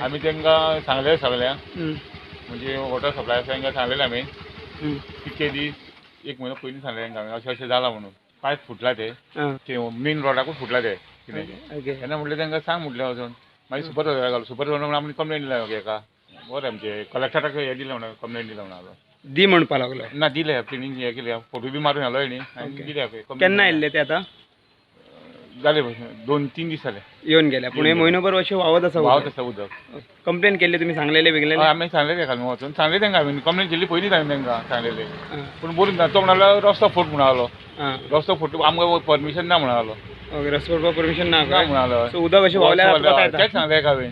आम्ही त्यांना सांगले सगळ्या म्हणजे वॉटर सप्लाय तांकां सांगलेलें आमी कितके दीस एक म्हयनो पयलीं सांगलें तांकां अशें अशें जालां म्हणून पायप फुटला ते मेन रोडाकूच फुटला ते कितें तेन्ना म्हटलें तांकां सांग म्हटलें वचून मागीर सुपरवायझर घालो सुपरवायझर आमी कंप्लेन दिल्या हेका बरें आमचे कलेक्टराक हें दिलें म्हणून कंप्लेन दिलें म्हणून दी म्हणपा लागलो ना दिले क्लिनिंग हें केलें फोटो बी मारून घालो न्ही आनी दिल्या केन्ना आयिल्ले ते आतां जाले 2-3 दीस जाले येवन गेल्या पूण हे म्हयनोभर अशें व्हांवत आसा व्हांवत आसा उदक कंप्लेन केल्ली तुमी सांगलेले बिगलेले आमी सांगलेलें घालून वचून सांगलें तांकां आमी कंप्लेन केल्ली पयलींच हांवें तांकां सांगलेलें पूण बोरी ना तो म्हणालो रस्तो फोट म्हणून रस्तो फोट आमकां परमिशन ना म्हणून ओके रस्तो फोडपाक परमिशन ना म्हणून सो उदक अशें व्हांवल्या तेच सांगलें हांवें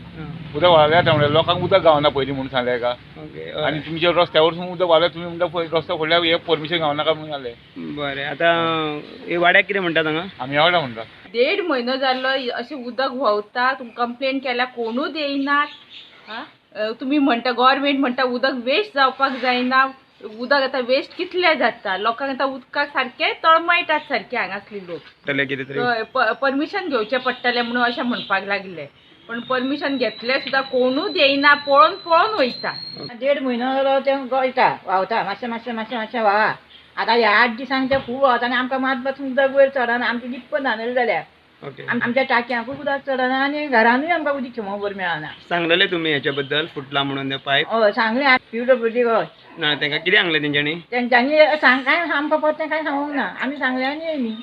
उदक व्हांवल्या येता म्हणलें लोकांक उदक गावना पयलीं म्हणून सांगलें का आनी तुमच्या रस्त्यावर उदक व्हांवल्या तुमी म्हणटा रस्तो फोडल्यार हे परमिशन गावनाका म्हणून जालें बरें आतां हे वाड्याक कितें म्हणटा हांगा आमी आवडा म्हणटा 1.5 म्हयनो जालो अशें उदक व्हांवता तुमकां कंप्लेन केल्या कोणूच येयनात तुमी म्हणटा गव्हर्नमेंट म्हणटा उदक वेस्ट जावपाक जायना उदक आतां वेस्ट कितलें जाता लोकांक आतां उदकाक सारकें तळमळटात सारके हांगासले लोक परमिशन घेवचें पडटलें म्हणून अशें म्हणपाक लागले पण परमिशन घेतले सुद्दां कोणूच येयना पळोवन पळोवन वयता 1.5 म्हयनो जालो तें गळटा व्हांवता मातशें व्हांवा आतां ह्या 8 दिसांक तें खूब व्हांवता आनी आमकां मात पासून उदक वयर चडना आमचें लिप्प जालें जाल्यार आमच्या टाकयांकूय उदक चडना आनी घरानूय आमकां उदीक खेमोबर मेळना सांगलेले तुमी हेच्या बद्दल फुटला म्हणून ते पायप हय सांगलें PWD हय ना तांकां कितें सांगलें तेंच्यांनी तेंच्यांनी कांय आमकां परतें कांय सांगूंक ना आमी सांगलें आनी येयलीं